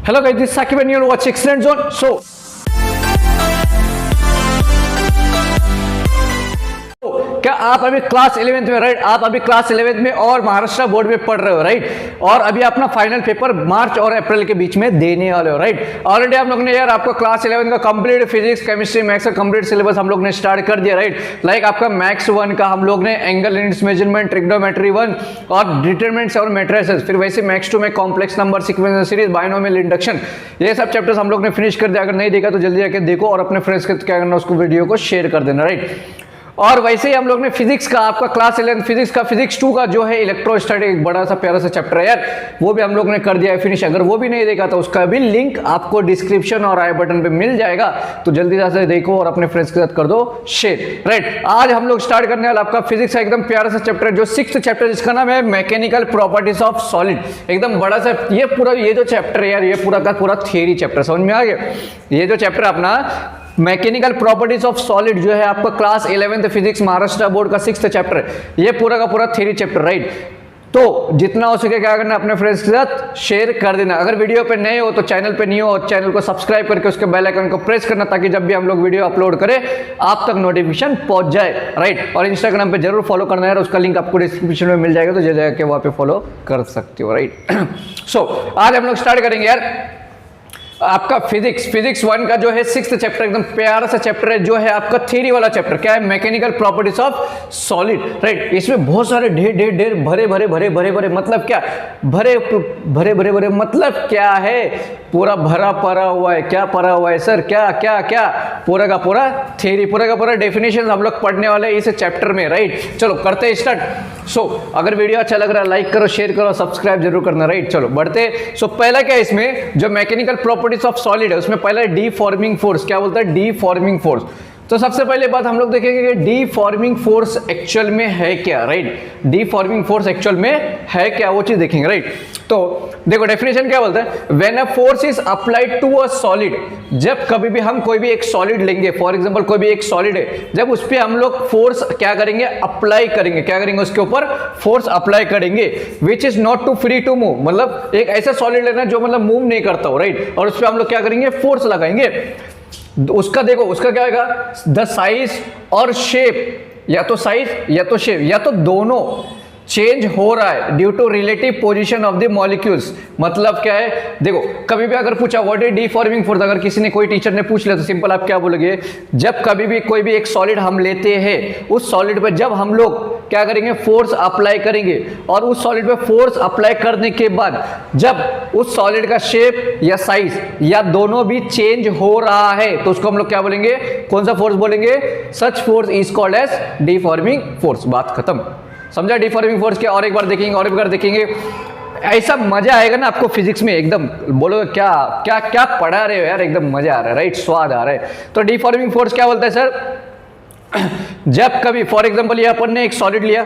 Hello guys, this is Sakib and you're watching Excellent Zone. क्या आप अभी class 11th में, राइट? आप अभी क्लास 11th में और महाराष्ट्र बोर्ड में पढ़ रहे हो, राइट? और अभी अपना फाइनल पेपर मार्च और अप्रैल के बीच में देने वाले हो, राइट? ऑलरेडी हम लोग ने यार आपको क्लास 11 का कंप्लीट फिजिक्स, केमिस्ट्री, मैथ्स का कंप्लीट सिलेबस हम लोग ने स्टार्ट कर दिया, राइट? लाइक आपका मैथ्स 1 का हम लोग ने एंगल यूनिट्स मेजरमेंट, ट्रिग्नोमेट्री 1 और डिटरमिनेंट्स और मैट्रिसेस, फिर वैसे मैथ्स 2 में complex number, sequence series, binomial induction, ये सब चैप्टर्स हम लोग ने फिनिश कर दिया। अगर नहीं देखा तो जल्दी जाके देखो और अपने फ्रेंड्स के क्या करना, उसको वीडियो को शेयर कर देना, राइट? और वैसे ही हम लोग ने फिजिक्स का, आपका क्लास 11 फिजिक्स का, फिजिक्स 2 का जो है इलेक्ट्रोस्टैटिक, एक बड़ा सा प्यारा सा चैप्टर है यार, वो भी हम लोग ने कर दिया है फिनिश। अगर वो भी नहीं देखा तो उसका भी लिंक आपको डिस्क्रिप्शन और आई बटन पे मिल जाएगा, तो जल्दी से देखो और अपने फ्रेंड्स के साथ कर दो शेयर, राइट? आज हम लोग स्टार्ट करने वाला आपका फिजिक्स का एकदम प्यारा सा चैप्टर है, जो 6th चैप्टर, जिसका नाम है मैकेनिकल प्रॉपर्टीज ऑफ सॉलिड। एकदम बड़ा सा ये जो चैप्टर है यार, ये पूरा का पूरा थियरी चैप्टर, समझ में आ गया? ये जो चैप्टर अपना मैकेनिकल प्रॉपर्टीज ऑफ सॉलिड जो है आपका class 11th physics Maharashtra board का 6th चैप्टर है, ये पूरा का पूरा थ्योरी चैप्टर, राइट? तो जितना हो सके क्या करना, अपने फ्रेंड्स के साथ शेयर कर देना। अगर वीडियो पे नए हो तो चैनल पे नहीं हो, चैनल को सब्सक्राइब करके उसके बेल आइकन को प्रेस करना, ताकि जब भी हम लोग वीडियो अपलोड करें आप तक नोटिफिकेशन पहुंच जाए, राइट? और इंस्टाग्राम पे जरूर फॉलो करना है, उसका लिंक आपको डिस्क्रिप्शन में मिल जाएगा, तो जल्दी जाके वहाँ पे फॉलो कर सकते हो, राइट? सो आज हम लोग स्टार्ट करेंगे यार आपका फिजिक्स 1 का जो है 6th चैप्टर, एकदम प्यारा सा चैप्टर है, जो है आपका थ्योरी वाला चैप्टर। क्या है? Mechanical properties of solid, right? इसमें बहुत सारे ढेर भरे मतलब क्या, भरे मतलब क्या है? पूरा भरा पड़ा हुआ है। क्या पड़ा हुआ है सर? क्या पूरा का पूरा थ्योरी, पूरा का पूरा डेफिनेशन हम लोग पढ़ने वाले हैं इस चैप्टर में, राइट? चलो करते हैं स्टार्ट। सो अगर वीडियो अच्छा लग रहा है लाइक करो, शेयर करो, सब्सक्राइब जरूर करना, राइट? चलो बढ़ते। सो पहला क्या है इसमें, जो मैकेनिकल प्रॉपर्टीज ऑफ सॉलिड है, उसमें पहला डीफॉर्मिंग फोर्स। क्या बोलता है? डीफॉर्मिंग फोर्स। तो सबसे पहले बात हम लोग देखेंगे कि डीफॉर्मिंग फोर्स एक्चुअल में है क्या, राइट? डीफॉर्मिंग फोर्स एक्चुअल में है क्या, वो चीज देखेंगे, राइट? तो देखो डेफिनेशन क्या बोलता है, when a force is applied to a solid, जब कभी भी हम कोई भी एक सॉलिड लेंगे, फॉर एग्जांपल कोई भी एक सॉलिड है, जब उस पर हम लोग फोर्स क्या करेंगे, अप्लाई करेंगे, क्या करेंगे, उसके ऊपर फोर्स अप्लाई करेंगे, which is not to free to move, मतलब एक ऐसा सॉलिड लेना जो मतलब मूव नहीं करता हो, राइट? और उस पर हम लोग क्या करेंगे, फोर्स लगाएंगे। उसका देखो, उसका क्या आएगा, द साइज और शेप, या तो साइज या तो शेप या तो दोनों चेंज हो रहा है due to relative position of the molecules. मतलब क्या है, देखो कभी भी अगर पूछा व्हाट इज डीफॉर्मिंग फोर्स, अगर किसी ने, कोई टीचर ने पूछ लिया, तो सिंपल आप क्या बोलोगे, जब कभी भी कोई भी एक सॉलिड हम लेते हैं, उस सॉलिड पर जब हम लोग क्या करेंगे, फोर्स अप्लाई करेंगे, और उस सॉलिड पे फोर्स अप्लाई करने के बाद जब उस सॉलिड का शेप या साइज या दोनों भी चेंज हो रहा है, तो उसको हम लोग क्या बोलेंगे, कौन सा फोर्स बोलेंगे? Such force is called as deforming force. बात खत्म, समझा? डीफॉर्मिंग फोर्स क्या, और एक बार देखेंगे, और एक बार देखेंगे। ऐसा मजा आएगा ना आपको फिजिक्स में, एकदम बोलोगे क्या क्या क्या पढ़ा रहे हो यार, एकदम मजा आ रहा है, राइट? स्वाद आ रहा है। तो डीफॉर्मिंग फोर्स क्या बोलता है सर, जब कभी फॉर एग्जांपल ये अपन ने एक सॉलिड लिया,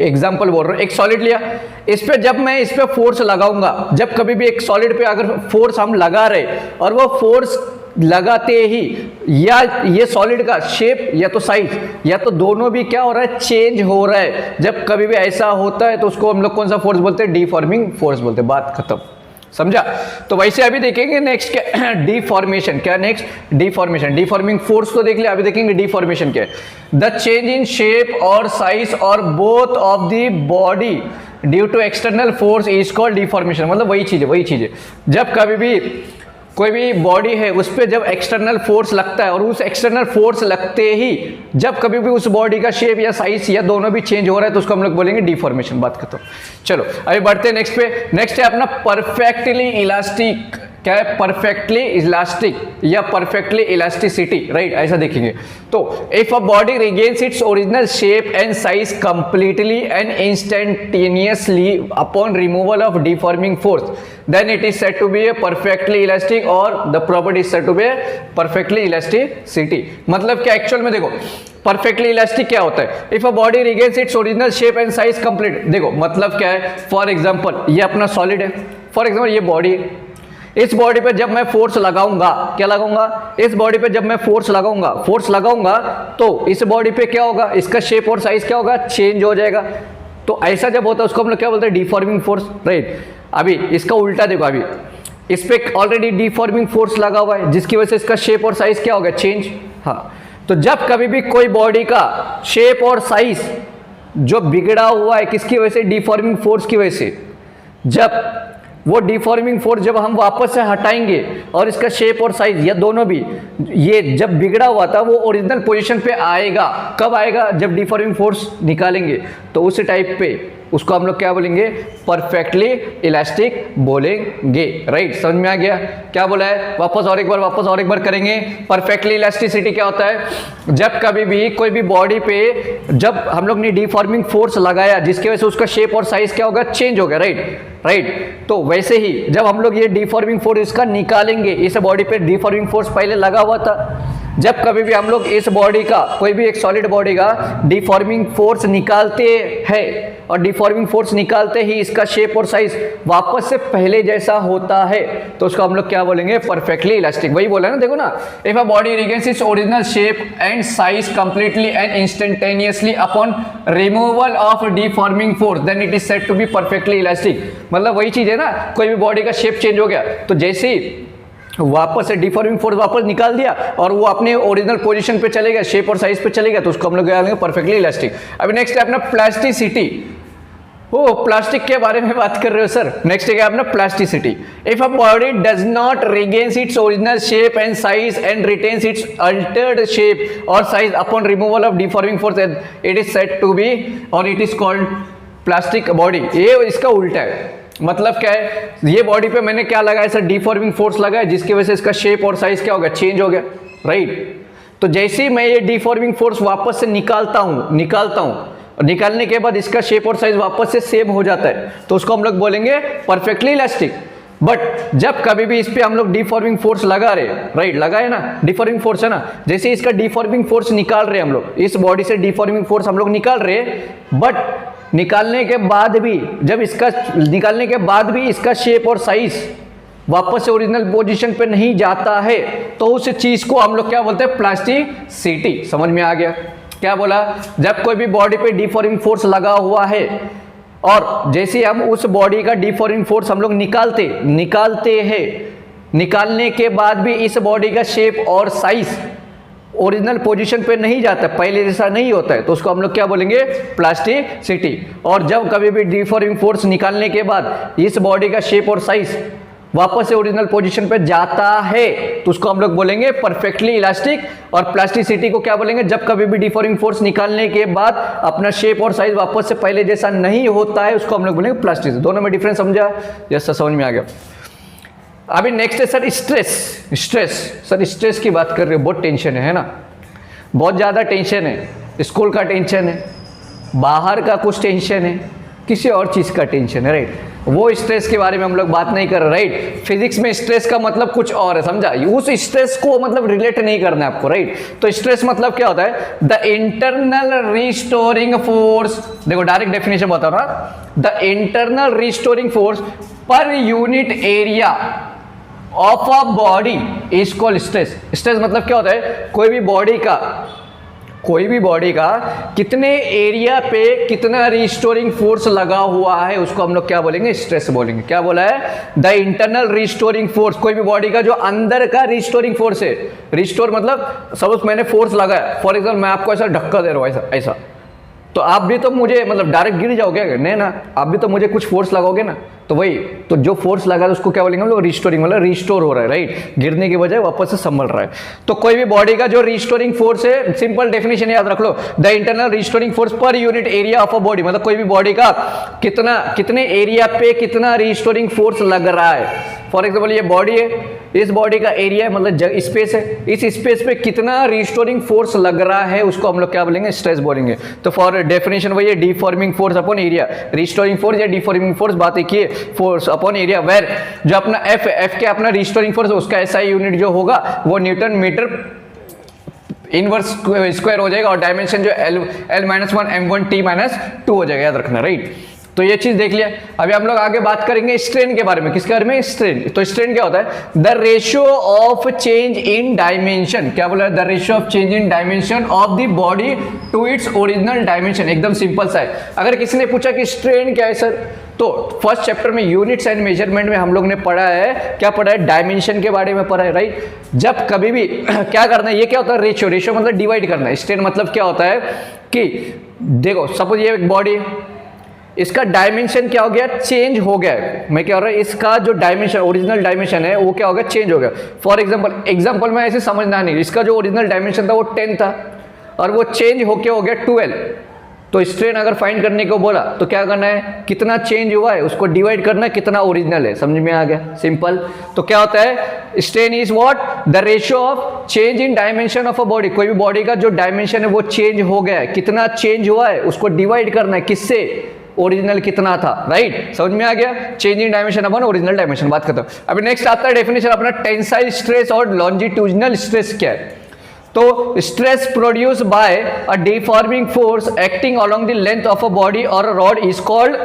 एग्जाम्पल बोल रहा हूं, एक सॉलिड लिया, इस पे जब मैं इस पे फोर्स लगाऊंगा, जब कभी भी एक सॉलिड पे अगर फोर्स हम लगा रहे और वो फोर्स लगाते ही या ये सॉलिड का शेप या तो साइज या तो दोनों भी क्या हो रहा है, चेंज हो रहा है, जब कभी भी ऐसा होता है तो उसको हम लोग कौन सा फोर्स बोलते हैं? डीफॉर्मिंग फोर्स बोलते हैं। बात खत्म, समझा? तो वैसे अभी देखेंगे नेक्स्ट क्या, डीफॉर्मेशन। क्या नेक्स्ट? डीफॉर्मेशन। डीफॉर्मिंग फोर्स तो देख लिया, अभी देखेंगे डीफॉर्मेशन क्या है। द चेंज इन शेप और साइज और both of the body due to external force is called deformation. मतलब वही चीज है, जब कभी भी कोई भी बॉडी है उस पर जब एक्सटर्नल फोर्स लगता है, और उस एक्सटर्नल फोर्स लगते ही जब कभी भी उस बॉडी का शेप या साइज या दोनों भी चेंज हो रहा है, तो उसको हम लोग बोलेंगे डीफॉर्मेशन। बात खत्म। चलो अभी बढ़ते हैं नेक्स्ट पे। नेक्स्ट है अपना परफेक्टली इलास्टिक। क्या है? परफेक्टली इलास्टिक या परफेक्टली इलास्टिसिटी, राइट? ऐसा देखेंगे तो if a body regains its original shape and size completely and instantaneously upon removal of deforming force, then it is said to be a perfectly elastic, or the property is said to be a perfectly elasticity। मतलब क्या actual में देखो, perfectly elastic क्या होता है, if a body regains its original shape and size complete. देखो मतलब क्या है, फॉर एग्जांपल ये अपना सॉलिड है, फॉर एग्जांपल ये बॉडी है, इस बॉडी पे जब मैं फोर्स लगाऊंगा, क्या लगाऊंगा, इस बॉडी पे जब मैं फोर्स लगाऊंगा तो इस बॉडी पे क्या होगा, इसका शेप और साइज क्या होगा, चेंज हो जाएगा। तो ऐसा जब होता है उसको हम लोग क्या बोलते हैं, डीफॉर्मिंग फोर्स, राइट। अभी इसका उल्टा देखो, अभी इस पे ऑलरेडी डिफॉर्मिंग फोर्स लगा हुआ है जिसकी वजह से इसका शेप और साइज क्या होगा, चेंज। हाँ, तो जब कभी भी कोई बॉडी का शेप और साइज जो बिगड़ा हुआ है किसकी वजह से, डिफॉर्मिंग फोर्स की वजह से, जब वो डिफॉर्मिंग फोर्स जब हम वापस से हटाएंगे और इसका शेप और साइज या दोनों भी ये जब बिगड़ा हुआ था वो ओरिजिनल पोजीशन पे आएगा। कब आएगा, जब डिफॉर्मिंग फोर्स निकालेंगे। तो उस टाइप पे उसको हम लोग क्या बोलेंगे, परफेक्टली इलास्टिक बोलेंगे। राइट, समझ में आ गया क्या बोला है, वापस और एक बार करेंगे। परफेक्टली इलास्टिसिटी क्या होता है, जब कभी भी कोई भी बॉडी पे जब हम लोग ने डिफॉर्मिंग फोर्स लगाया जिसकी वजह से उसका शेप और साइज क्या होगा, चेंज होगा। राइट, तो वैसे ही जब हम लोग ये डिफॉर्मिंग फोर्स इसका निकालेंगे, इस बॉडी पे डिफॉर्मिंग फोर्स पहले लगा हुआ था, जब कभी भी हम लोग इस बॉडी का कोई भी एक सॉलिड बॉडी का डिफॉर्मिंग फोर्स निकालते हैं और डिफॉर्मिंग फोर्स निकालते ही इसका शेप और साइज वापस से पहले जैसा होता है तो उसको हम लोग क्या बोलेंगे, परफेक्टली इलास्टिक। वही बोला ना, देखो ना, if a body regains its original shape and size completely and instantaneously upon removal of deforming force then it is said to be perfectly elastic. मतलब वही चीज है ना, कोई भी बॉडी का शेप चेंज हो गया तो जैसे ही वापस से डिफॉर्मिंग फोर्स वापस निकाल दिया और वो अपने ओरिजिनल पोजीशन पे चले गया, शेप और साइज पे चले गया, तो उसको हम लोग क्या लेंगे, परफेक्टली इलास्टिक। अभी नेक्स्ट है अपना प्लास्टिसिटी। ओ, प्लास्टिक के बारे में बात कर रहे हो सर। नेक्स्ट है अपना plasticity. If a body does not regains its original shape and size and retains its altered shape और size upon removal of deforming force it is said to be और it is called plastic body. ये इसका उल्टा है। मतलब क्या है, ये बॉडी पे मैंने क्या लगाया सर, डिफॉर्मिंग फोर्स लगाया जिसकी वजह से इसका शेप और साइज क्या हो गया, चेंज हो गया। राइट, तो जैसे ही मैं ये डिफॉर्मिंग फोर्स वापस से निकालता हूं, निकालने के बाद इसका शेप और साइज वापस से सेम हो जाता है तो उसको हम लोग बोलेंगे परफेक्टली इलास्टिक। बट जब कभी भी इस पे हम लोग डिफॉर्मिंग फोर्स लगा रहे, राइट, लगाए ना, डिफॉर्मिंग फोर्स है ना, जैसे इसका डिफॉर्मिंग फोर्स निकाल रहे हम लोग, इस बॉडी से डिफॉर्मिंग फोर्स हम लोग निकाल रहे, बट निकालने के बाद भी इसका शेप और साइज वापस से ओरिजिनल पोजीशन पे नहीं जाता है तो उस चीज को हम लोग क्या बोलते हैं, प्लास्टिसिटी। समझ में आ गया क्या बोला, जब कोई भी बॉडी पे डिफॉर्मिंग फोर्स लगा हुआ है और जैसे हम उस बॉडी का डिफॉर्मिंग फोर्स हम लोग निकालते हैं, निकालने के बाद भी इस बॉडी का शेप और साइज ओरिजिनल पोजीशन पे नहीं जाता, पहले जैसा नहीं होता है तो उसको हम लोग क्या बोलेंगे, प्लास्टिसिटी। और जब कभी भी डिफॉर्मिंग फोर्स निकालने के बाद इस बॉडी का शेप और साइज वापस से ओरिजिनल पोजीशन पे जाता है तो उसको हम लोग बोलेंगे परफेक्टली इलास्टिक। और प्लास्टिसिटी को क्या बोलेंगे, जब कभी भी डिफॉर्मिंग फोर्स निकालने के बाद अपना शेप और साइज वापस से पहले जैसा नहीं होता है उसको हम लोग बोलेंगे प्लास्टिसिटी। दोनों में डिफरेंस समझा? यस सर, समझ में आ गया। अभी नेक्स्ट है सर स्ट्रेस। सर स्ट्रेस की बात कर रहे हो, बहुत टेंशन है ना, बहुत ज़्यादा टेंशन है, स्कूल का टेंशन है, बाहर का कुछ टेंशन है, किसी और चीज़ का टेंशन है। राइट, वो स्ट्रेस के बारे में हम लोग बात नहीं कर रहे। राइट, फिजिक्स में स्ट्रेस का मतलब कुछ और है, समझा? उस स्ट्रेस को मतलब रिलेट नहीं करना है आपको। राइट, तो स्ट्रेस मतलब क्या होता है, द इंटरनल रिस्टोरिंग फोर्स। देखो डायरेक्ट डेफिनेशन बता रहा हूं, the internal restoring force per unit area of a body is called stress. Stress मतलब क्या होता है, कोई भी बॉडी का कितने एरिया पे कितना रिस्टोरिंग फोर्स लगा हुआ है उसको हम लोग क्या बोलेंगे, स्ट्रेस बोलेंगे। क्या बोला है, द इंटरनल रिस्टोरिंग फोर्स, कोई भी बॉडी का जो अंदर का रिस्टोरिंग फोर्स है। रिस्टोर मतलब सपोज मैंने फोर्स लगाया, फॉर एग्जाम्पल मैं आपको ऐसा धक्का दे रहा हूँ, ऐसा तो आप भी तो मुझे मतलब डायरेक्ट गिर जाओगे नहीं ना, आप भी तो मुझे कुछ फोर्स लगाओगे ना। तो वही, तो जो फोर्स लगा उसको क्या बोलेंगे हम लोग, रिस्टोरिंग, मतलब रिस्टोर हो रहा है। राइट, गिरने की बजाय वापस से संभल रहा है। तो कोई भी बॉडी का जो रिस्टोरिंग फोर्स है, सिंपल डेफिनेशन याद रख लो, the internal restoring force per unit area of a body, मतलब कोई भी बॉडी का कितने एरिया पे कितना रिस्टोरिंग फोर्स लग रहा है। फॉर एग्जाम्पल ये बॉडी है, इस बॉडी का एरिया मतलब स्पेस है, इस स्पेस पे कितना रिस्टोरिंग फोर्स लग रहा है उसको हम लोग क्या बोलेंगे, स्ट्रेस बोलेंगे। तो फॉर डेफिनेशन वही है, deforming force upon area, restoring force या डिफॉर्मिंग फोर्स, बात एक ही है, फोर्स अपॉन एरिया, वेर जो अपना एफ के अपना रिस्टोरिंग फोर्स है उसका एसआई यूनिट जो होगा वो न्यूटन मीटर इनवर्स स्क्वायर हो जाएगा और डायमेंशन जो L-1 M1 T-2 हो जाएगा, याद रखना। राइट, तो ये चीज देख लिया। अभी हम लोग आगे बात करेंगे स्ट्रेन के बारे में। किसके बारे में? स्ट्रेन। तो स्ट्रेन क्या होता है? The ratio of change in dimension. क्या बोला? The ratio of change in dimension of the body to its original dimension. एकदम सिंपल सा है। अगर किसी ने पूछा कि स्ट्रेन क्या है सर, तो फर्स्ट चैप्टर में यूनिट्स एंड मेजरमेंट में हम लोग ने पढ़ा है, क्या पढ़ा है? डायमेंशन के बारे में पढ़ा है, राइट। जब कभी भी क्या करना है, ये क्या होता है? रेशियो। रेशियो मतलब डिवाइड करना है। स्ट्रेन मतलब क्या होता है कि देखो सपोज ये एक बॉडी, इसका डायमेंशन क्या हो गया? चेंज हो गया है। मैं क्या हो रहा है, इसका जो डायमेंशन ओरिजिनल डायमेंशन है वो क्या हो गया? चेंज हो गया। फॉर एग्जांपल में ऐसे समझना नहीं, इसका जो ओरिजिनल डायमेंशन था वो 10 था और वो चेंज होके हो गया 12। तो स्ट्रेन अगर फाइंड करने को बोला तो क्या करना है? कितना चेंज हुआ है उसको डिवाइड करना है, कितना ओरिजिनल है। समझ में आ गया? सिंपल। तो क्या होता है? Strain is what? The ratio of change in dimension of a body. कोई भी बॉडी का जो डायमेंशन है वो चेंज हो गया है, कितना चेंज हुआ है उसको डिवाइड करना है, किससे? ओरिजिनल कितना था, राइट। समझ में आ गया? Change in dimension upon original dimension. बात करता हूं। अभी नेक्स्ट आता है डेफिनेशन अपना टेंसाइल स्ट्रेस और लॉन्जिट्यूडिनल स्ट्रेस क्या है। तो stress produce by a deforming force acting along the length of a body और rod is called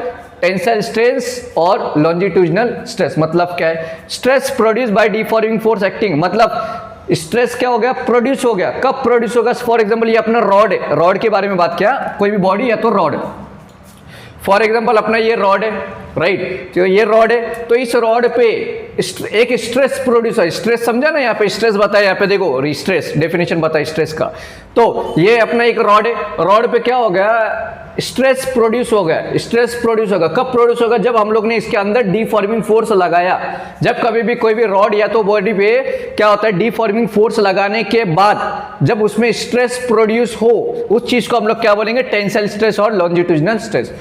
tensile stress और लॉन्जिट्यूडिनल स्ट्रेस। मतलब क्या है? Stress produce by deforming force acting, मतलब स्ट्रेस क्या हो गया? प्रोड्यूस हो गया। कब प्रोड्यूस होगा? फॉर एग्जांपल ये अपना रॉड है, रॉड के बारे में बात किया, कोई भी बॉडी या तो रॉड। फॉर एग्जाम्पल अपना ये रॉड है, राइट। तो ये रॉड है, तो इस रॉड पे एक स्ट्रेस प्रोड्यूस है। स्ट्रेस समझा ना? यहाँ पे स्ट्रेस बताया, यहाँ पे देखो स्ट्रेस डेफिनेशन बताया स्ट्रेस का। तो ये अपना एक रॉड है, रॉड पे क्या हो गया? स्ट्रेस प्रोड्यूस हो गया। स्ट्रेस प्रोड्यूस होगा। कब प्रोड्यूस होगा? जब हम लोग ने इसके अंदर डीफॉर्मिंग फोर्स लगाया। जब कभी भी कोई भी रॉड या तो बॉडी पे क्या होता है? डीफॉर्मिंग फोर्स लगाने के बाद जब उसमें स्ट्रेस प्रोड्यूस हो, उस चीज को हम लोग क्या बोलेंगे? टेंसाइल स्ट्रेस और लॉन्जिट्यूडिनल स्ट्रेस।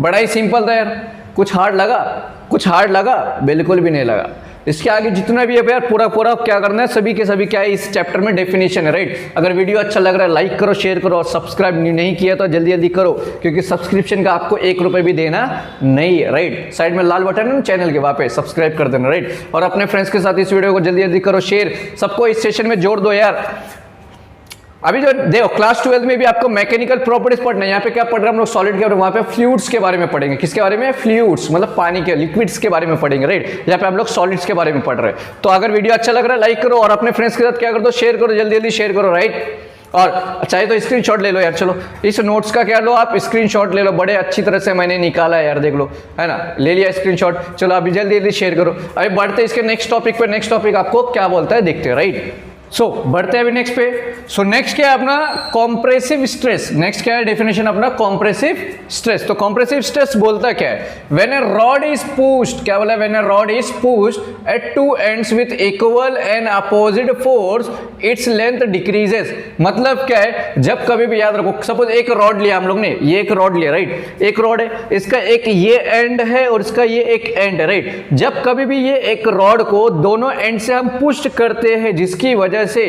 बड़ा ही सिंपल था यार। कुछ हार्ड लगा? कुछ हार्ड लगा? बिल्कुल भी नहीं लगा। इसके आगे जितना भी है यार पूरा क्या करना है, सभी के सभी क्या है इस चैप्टर में डेफिनेशन है, राइट। अगर वीडियो अच्छा लग रहा है लाइक करो, शेयर करो और सब्सक्राइब नहीं किया तो जल्दी जल्दी करो, क्योंकि सब्सक्रिप्शन का आपको 1 रुपये भी देना नहीं है, राइट। साइड में लाल बटन है ना चैनल के, वहाँ पे सब्सक्राइब कर देना, राइट। और अपने फ्रेंड्स के साथ इस वीडियो को जल्दी जल्दी करो शेयर, सबको इस सेशन में जोड़ दो यार। अभी जो देखो क्लास 12 में भी आपको मैकेनिकल प्रॉपर्टीज पढ़ना है। यहाँ पे क्या पढ़ रहे हैं हम लोग? सॉलिड के, वहाँ पे फ्लूइड्स के बारे में पढ़ेंगे। किसके बारे में? फ्लूइड्स मतलब पानी के, लिक्विड्स के बारे में पढ़ेंगे, राइट। यहाँ पे हम लोग सॉलिड्स के बारे में पढ़ रहे हैं। तो अगर वीडियो अच्छा लग रहा है लाइक करो और अपने फ्रेंड्स के साथ क्या कर दो? शेयर करो, जल्दी जल्दी शेयर करो, राइट। और चाहे तो स्क्रीनशॉट ले लो यार। चलो इस नोट्स का क्या लो, आप स्क्रीनशॉट ले लो, बड़े अच्छी तरह से मैंने निकाला है यार, देख लो, है ना। ले लिया स्क्रीनशॉट। चलो अभी जल्दी जल्दी शेयर करो। अभी बढ़ते इसके नेक्स्ट टॉपिक पे। नेक्स्ट टॉपिक आपको क्या बोलता है देखते हैं, राइट। सो बढ़ते हैं अभी नेक्स्ट पे। सो नेक्स्ट क्या है अपना? Compressive stress. नेक्स्ट क्या है डेफिनेशन अपना? Compressive stress. तो कॉम्प्रेसिव स्ट्रेस बोलता क्या है? When a rod is pushed, क्या बोला? When a rod is pushed at two ends with equal and opposite force its length decreases. मतलब क्या है? जब कभी भी याद रखो, सपोज एक रॉड लिया हम लोग ने, ये एक रॉड लिया, राइट। एक रॉड है, इसका एक ये एंड है और इसका ये एक एंड है, राइट। जब कभी भी ये एक रॉड को दोनों एंड से हम पुश करते हैं, जिसकी वजह से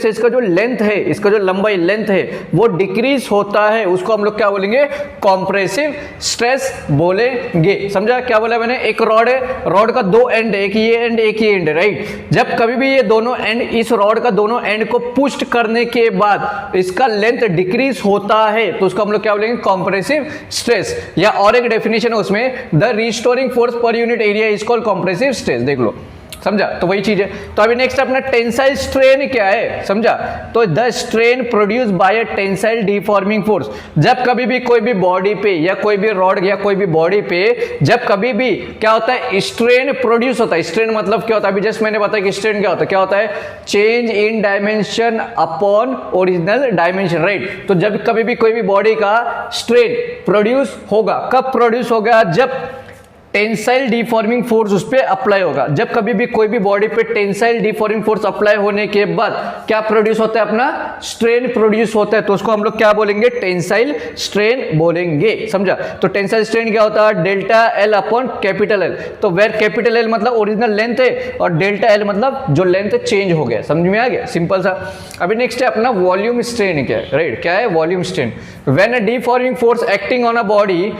इसका जो लेंथ है, इसका जो लंबाई लेंथ है वो डिक्रीज होता है, उसको हम लोग क्या बोलेंगे? कॉम्प्रेसिव स्ट्रेस बोलेंगे। समझा? क्या बोला मैंने? एक रॉड है, रॉड का 2 एंड, एक ये एंड एक ये एंड, राइट। जब कभी भी ये दोनों एंड, इस रॉड का दोनों एंड को पुश करने के बाद इसका लेंथ डिक्रीज होता है, तो उसको हम लोग क्या बोलेंगे? Compressive stress. या और एक डेफिनेशन है उसमें, the restoring force per unit area is called compressive stress. देख लो, समझा? तो वही चीज है। तो अभी नेक्स्ट अपना टेंसाइल स्ट्रेन क्या है, समझा? तो the strain produce by a tensile deforming force. जब कभी भी कोई भी बॉडी पे या कोई भी रॉड या कोई भी बॉडी पे जब कभी भी क्या होता है? स्ट्रेन प्रोड्यूस होता है। स्ट्रेन मतलब क्या होता है? अभी जस्ट मैंने बताया कि स्ट्रेन क्या होता है? Change in dimension upon original dimension, right. तो जब कभी भी कोई भी बॉडी का स्ट्रेन प्रोड्यूस होगा, कब प्रोड्यूस होगा? जब टेंसाइल डिफॉर्मिंग फोर्स उस पर अप्लाई होगा। जब कभी भी कोई भी बॉडी पे टेंसाइल डिफॉर्मिंग फोर्स अप्लाई होने के बाद क्या प्रोड्यूस होता है? अपना स्ट्रेन प्रोड्यूस होता है, तो उसको हम लोग क्या बोलेंगे? टेंसाइल स्ट्रेन बोलेंगे। समझा? तो टेंसाइल स्ट्रेन क्या होता है? Delta L upon capital L. तो वेर कैपिटल एल मतलब ओरिजिनल लेंथ है और डेल्टा एल मतलब जो लेंथ चेंज हो गया। समझ में आ गया? सिंपल सा। अभी नेक्स्ट है अपना वॉल्यूम स्ट्रेन क्या है, राइट। क्या है? Volume strain. When a deforming force acting on a body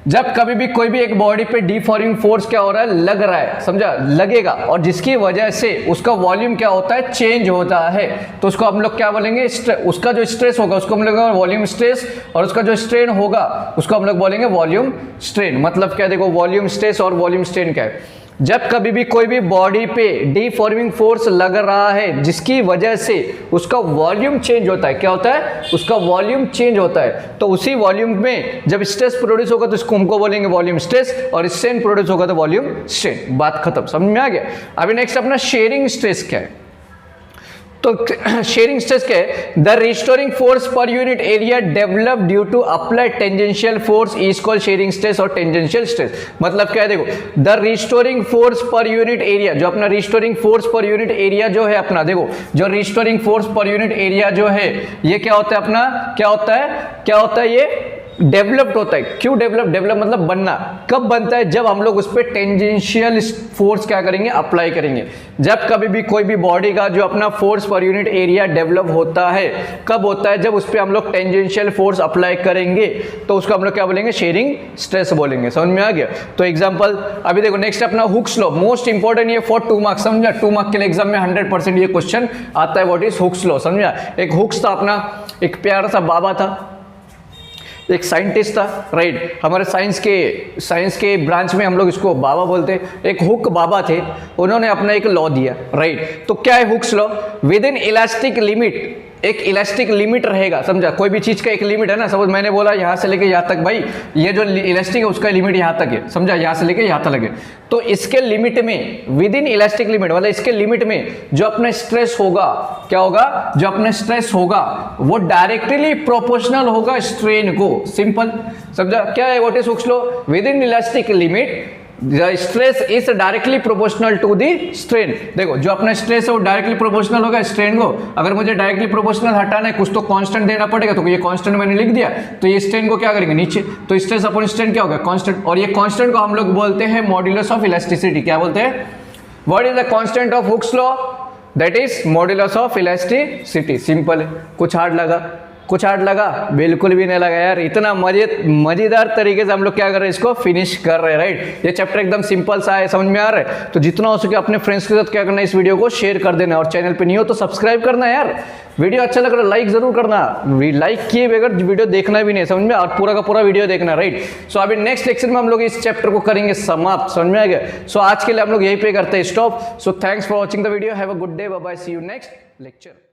जब कभी भी कोई भी एक बॉडी पे डीफॉर्मिंग फोर्स क्या हो रहा है, लग रहा है, समझा, लगेगा, और जिसकी वजह से उसका वॉल्यूम क्या होता है, चेंज होता है, तो उसको हम लोग क्या बोलेंगे, उसका जो स्ट्रेस होगा उसको हम लोग वॉल्यूम स्ट्रेस, और उसका जो स्ट्रेन होगा उसको हम लोग बोलेंगे वॉल्यूम स्ट्रेन। मतलब क्या, देखो वॉल्यूम स्ट्रेस और वॉल्यूम स्ट्रेन क्या है, जब कभी भी कोई भी बॉडी पे डीफॉर्मिंग फोर्स लग रहा है जिसकी वजह से उसका वॉल्यूम चेंज होता है, क्या होता है, उसका वॉल्यूम चेंज होता है, तो उसी वॉल्यूम में जब स्ट्रेस प्रोड्यूस होगा तो इसको हमको बोलेंगे वॉल्यूम स्ट्रेस, और स्ट्रेन प्रोड्यूस होगा तो वॉल्यूम स्ट्रेन। बात खत्म, समझ में आ गया। अभी नेक्स्ट अपना शेयरिंग स्ट्रेस क्या है, तो शेयरिंग स्ट्रेस क्या है, the restoring force per unit area develop due to applied tangential force is called shearing stress और टेंजेंशियल स्ट्रेस। मतलब क्या है, देखो the restoring force per unit area, जो अपना restoring force per unit area जो है अपना, देखो जो restoring force per unit area जो है ये क्या होता है अपना, क्या होता है ये डेवलप्ड होता है। क्यों डेवलप मतलब बनना, कब बनता है, जब हम लोग उस पर टेंजेंशियल फोर्स क्या करेंगे, अप्लाई करेंगे। जब कभी भी कोई भी बॉडी का जो अपना force per unit area develop होता है, कब होता है, जब उस पर हम लोग टेंजेंशियल फोर्स अप्लाई करेंगे, तो उसको हम लोग क्या बोलेंगे, शेयरिंग स्ट्रेस बोलेंगे। समझ में आ गया। तो एग्जांपल अभी देखो, नेक्स्ट अपना हुक्स लॉ, मोस्ट इंपॉर्टेंट ये फॉर 2 मार्क्स, समझा, 2 मार्क के लिए एग्जाम में 100% ये क्वेश्चन आता है, व्हाट इज हुक्स लॉ, समझा। एक हुक्स था अपना, एक प्यारा सा बाबा था, एक साइंटिस्ट था, राइट, हमारे साइंस के ब्रांच में हम लोग इसको बाबा बोलते हैं। एक हुक बाबा थे, उन्होंने अपना एक लॉ दिया, राइट। तो क्या है hooks law, within elastic limit, एक इलास्टिक लिमिट रहेगा, समझा, कोई भी चीज का एक लिमिट है ना, सपोज मैंने बोला यहाँ से लेके यहाँ तक, भाई ये जो इलास्टिक है उसका लिमिट यहाँ तक है, समझा, यहाँ से लेके यहाँ तक है, तो इसके लिमिट में, विद इन इलास्टिक लिमिट मतलब इसके लिमिट में जो अपना स्ट्रेस होगा, क्या होगा, जो अपना स्ट्रेस होगा वो डायरेक्टली प्रोपोर्शनल होगा स्ट्रेन को। सिंपल, समझा, क्या है, what is Hooke's law, within elastic limit the stress is directly proportional to the strain. देखो जो अपना स्ट्रेस है वो डायरेक्टली प्रोपोर्शनल होगा स्ट्रेन को, अगर मुझे डायरेक्टली प्रोपोर्शनल हटाना है कुछ तो कांस्टेंट देना पड़ेगा, तो ये कांस्टेंट मैंने लिख दिया, तो ये स्ट्रेन को क्या करेंगे, नीचे, तो स्ट्रेस अपॉन स्ट्रेन क्या होगा, कांस्टेंट, और ये कांस्टेंट को हम लोग बोलते हैं मॉड्यूलस ऑफ इलास्टिसिटी। क्या बोलते हैं, what is the constant of Hooke's law, that is modulus of elasticity. Simple है, कुछ हार्ड लगा, बिल्कुल भी नहीं लगा यार, इतना मजेदार तरीके से हम लोग क्या कर रहे हैं, इसको फिनिश कर रहे हैं, राइट। ये चैप्टर एकदम सिंपल सा है, समझ में आ रहा है, तो जितना हो सके अपने फ्रेंड्स के साथ क्या करना है, इस वीडियो को शेयर कर देना, और चैनल पे नहीं हो तो सब्सक्राइब करना है यार। वीडियो अच्छा लग रहा है लाइक जरूर करना, लाइक किए बगैर वीडियो देखना भी नहीं, समझ में, और पूरा का पूरा वीडियो देखना, राइट। सो अभी नेक्स्ट लेक्चर में हम लोग इस चैप्टर को करेंगे समाप्त, समझ में आ गया। सो आज के लिए हम लोग यहीं पे करते हैं stop. So thanks for watching the video, have a good day, bye bye, see you next lecture.